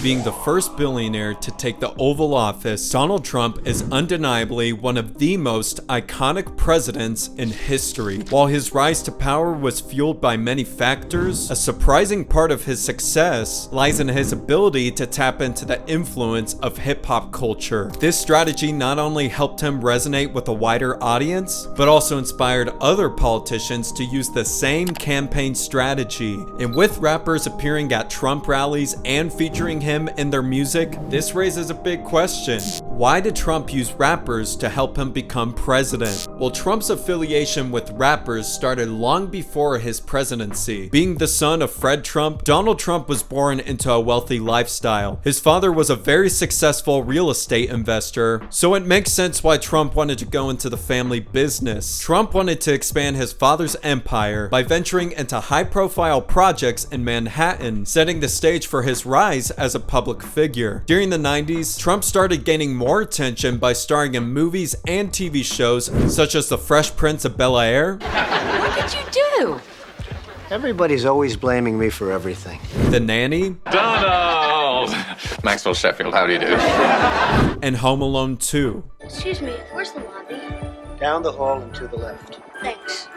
Being the first billionaire to take the Oval Office, Donald Trump is undeniably one of the most iconic presidents in history. While his rise to power was fueled by many factors, a surprising part of his success lies in his ability to tap into the influence of hip-hop culture. This strategy not only helped him resonate with a wider audience, but also inspired other politicians to use the same campaign strategy. And with rappers appearing at Trump rallies and featuring him in their music, this raises a big question. Why did Trump use rappers to help him become president? Well, Trump's affiliation with rappers started long before his presidency. Being the son of Fred Trump, Donald Trump was born into a wealthy lifestyle. His father was a very successful real estate investor, so it makes sense why Trump wanted to go into the family business. Trump wanted to expand his father's empire by venturing into high-profile projects in Manhattan, setting the stage for his rise as a public figure. During the 90s, Trump started gaining more attention by starring in movies and TV shows such as The Fresh Prince of Bel-Air. What did you do? Everybody's always blaming me for everything. The Nanny. Donald! Maxwell Sheffield, how do you do? And Home Alone 2. Excuse me, where's the lobby? Down the hall and to the left. Thanks.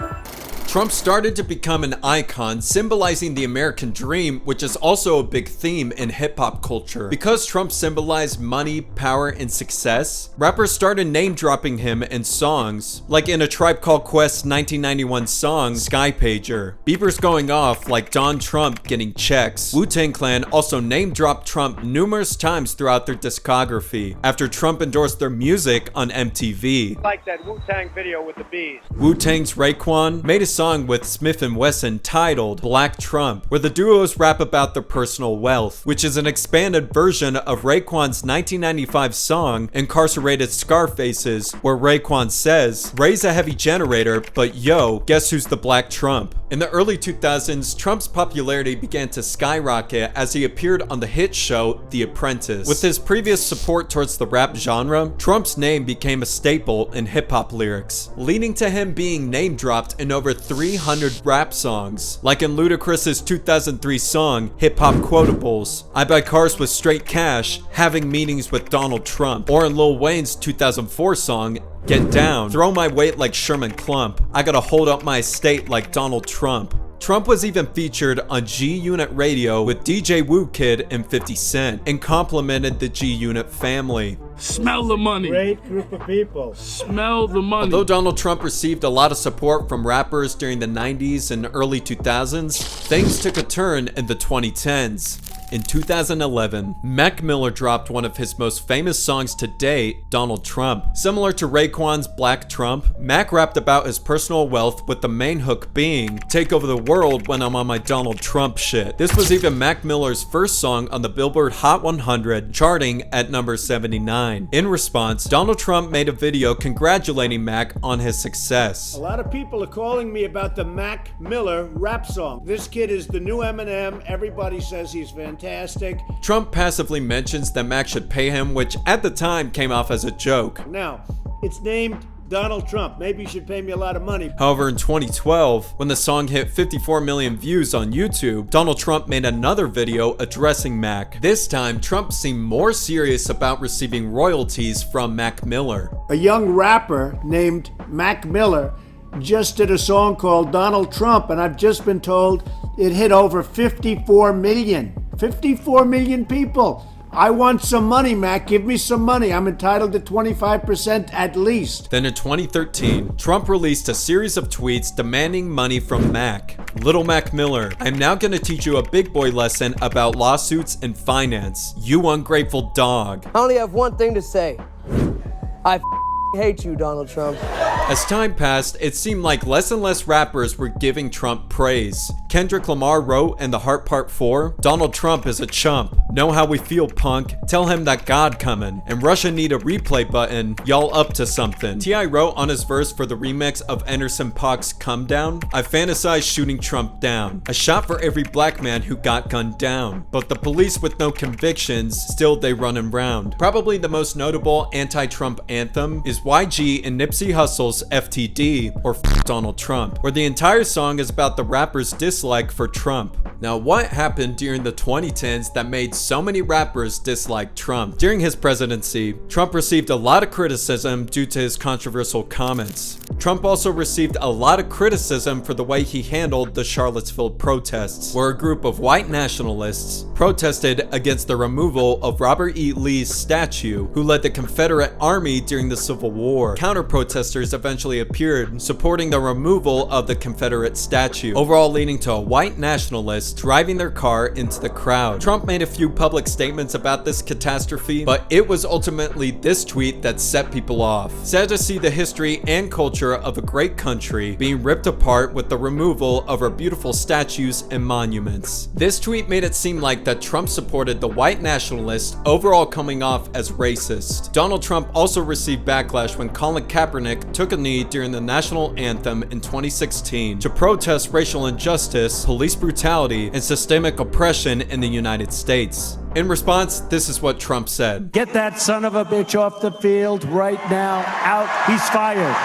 Trump started to become an icon, symbolizing the American dream, which is also a big theme in hip-hop culture. Because Trump symbolized money, power, and success, rappers started name-dropping him in songs, like in A Tribe Called Quest's 1991 song, Sky Pager. Beepers going off like Don Trump getting checks. Wu-Tang Clan also name-dropped Trump numerous times throughout their discography, after Trump endorsed their music on MTV. Like that Wu-Tang video with the bees. Wu-Tang's Raekwon made a song with Smith & Wesson titled Black Trump, where the duos rap about their personal wealth, which is an expanded version of Raekwon's 1995 song Incarcerated Scarfaces, where Raekwon says, "Raise a heavy generator, but yo, guess who's the Black Trump?" In the early 2000s, Trump's popularity began to skyrocket as he appeared on the hit show The Apprentice. With his previous support towards the rap genre, Trump's name became a staple in hip-hop lyrics, leading to him being name-dropped in over 300 rap songs, like in Ludacris's 2003 song, Hip Hop Quotables, I Buy Cars with Straight Cash, Having Meetings with Donald Trump, or in Lil Wayne's 2004 song, Get Down, Throw My Weight like Sherman Klump, I Gotta Hold Up My Estate like Donald Trump. Trump was even featured on G-Unit Radio with DJ Woo Kid and 50 Cent, and complimented the G-Unit family. Smell the money. Great group of people. Smell the money. Although Donald Trump received a lot of support from rappers during the 90s and early 2000s, things took a turn in the 2010s. In 2011, Mac Miller dropped one of his most famous songs to date, Donald Trump. Similar to Raekwon's Black Trump, Mac rapped about his personal wealth, with the main hook being, "Take over the world when I'm on my Donald Trump shit." This was even Mac Miller's first song on the Billboard Hot 100, charting at number 79. In response, Donald Trump made a video congratulating Mac on his success. A lot of people are calling me about the Mac Miller rap song. This kid is the new Eminem. Everybody says he's fantastic. Trump passively mentions that Mac should pay him, which at the time came off as a joke. Now, it's named Donald Trump. Maybe you should pay me a lot of money. However, in 2012, when the song hit 54 million views on YouTube, Donald Trump made another video addressing Mac. This time, Trump seemed more serious about receiving royalties from Mac Miller. A young rapper named Mac Miller just did a song called Donald Trump, and I've just been told it hit over 54 million. 54 million people. I want some money, Mac. Give me some money. I'm entitled to 25% at least. Then in 2013, Trump released a series of tweets demanding money from Mac. Little Mac Miller, I'm now gonna teach you a big boy lesson about lawsuits and finance. You ungrateful dog. I only have one thing to say. I hate you, Donald Trump. As time passed, it seemed like less and less rappers were giving Trump praise. Kendrick Lamar wrote in The Heart Part 4, Donald Trump is a chump. Know how we feel, punk. Tell him that God coming. And Russia need a replay button. Y'all up to something. T.I. wrote on his verse for the remix of Anderson .Paak's Come Down, I fantasize shooting Trump down. A shot for every black man who got gunned down. But the police with no convictions, still they running round. Probably the most notable anti-Trump anthem is YG and Nipsey Hussle's equals FTD, or F Donald Trump, where the entire song is about the rapper's dislike for Trump. Now, what happened during the 2010s that made so many rappers dislike Trump? During his presidency, Trump received a lot of criticism due to his controversial comments. Trump also received a lot of criticism for the way he handled the Charlottesville protests, where a group of white nationalists protested against the removal of Robert E. Lee's statue, who led the Confederate Army during the Civil War. Counter-protesters eventually appeared, supporting the removal of the Confederate statue, overall leading to a white nationalist driving their car into the crowd. Trump made a few public statements about this catastrophe, but it was ultimately this tweet that set people off. Sad to see the history and culture of a great country being ripped apart with the removal of our beautiful statues and monuments. This tweet made it seem like that Trump supported the white nationalists, overall coming off as racist. Donald Trump also received backlash when Colin Kaepernick took a knee during the national anthem in 2016 to protest racial injustice, police brutality, and systemic oppression in the United States. In response, this is what Trump said. Get that son of a bitch off the field right now. Out. He's fired.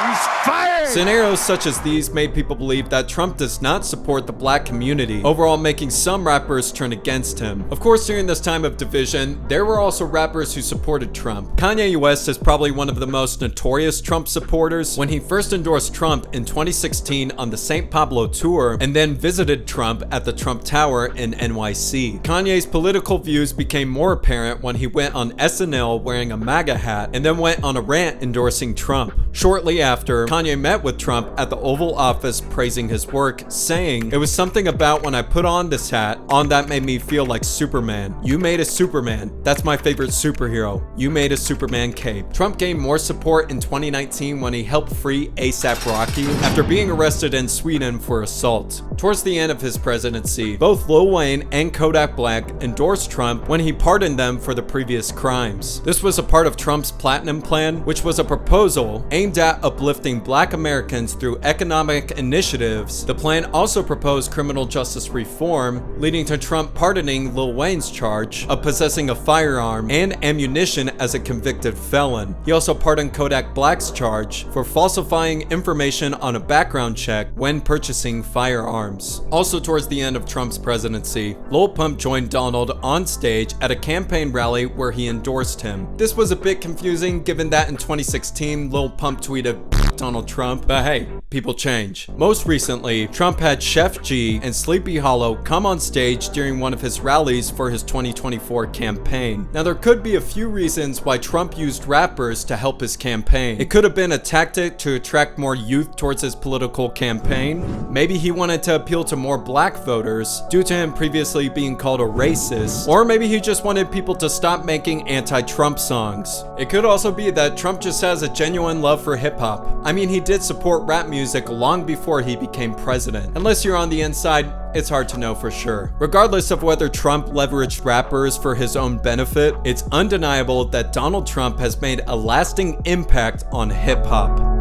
He's fired! Scenarios such as these made people believe that Trump does not support the black community, overall making some rappers turn against him. Of course, during this time of division, there were also rappers who supported Trump. Kanye West is probably one of the most notorious Trump supporters. When he first endorsed Trump in 2016 on the St. Pablo tour, and then visited Trump at the Trump Tower in NYC. Kanye's political views became more apparent when he went on SNL wearing a MAGA hat, and then went on a rant endorsing Trump. Shortly after, Kanye met with Trump at the Oval Office praising his work, saying, "It was something about when I put on this hat on that made me feel like Superman. You made a Superman. That's my favorite superhero. You made a Superman cape." Trump gained more support in 2019 when he helped free A$AP Rocky after being arrested in Sweden for assault. Towards the end of his presidency, both Lil Wayne and Kodak Black endorsed Trump when he pardoned them for the previous crimes. This was a part of Trump's Platinum Plan, which was a proposal aimed at uplifting black Americans through economic initiatives. The plan also proposed criminal justice reform, leading to Trump pardoning Lil Wayne's charge of possessing a firearm and ammunition as a convicted felon. He also pardoned Kodak Black's charge for falsifying information on a background check when purchasing firearms. Also towards the end of Trump's presidency, Lil Pump joined Donald on stage at a campaign rally where he endorsed him. This was a bit confusing given that in 2016, Lil Pump tweeted Donald Trump, but hey, people change. Most recently, Trump had Chef G and Sleepy Hollow come on stage during one of his rallies for his 2024 campaign. Now, there could be a few reasons why Trump used rappers to help his campaign. It could have been a tactic to attract more youth towards his political campaign. Maybe he wanted to appeal to more black voters due to him previously being called a racist. Or maybe he just wanted people to stop making anti-Trump songs. It could also be that Trump just has a genuine love for hip-hop. I mean, he did support rap music long before he became president. Unless you're on the inside, it's hard to know for sure. Regardless of whether Trump leveraged rappers for his own benefit, it's undeniable that Donald Trump has made a lasting impact on hip-hop.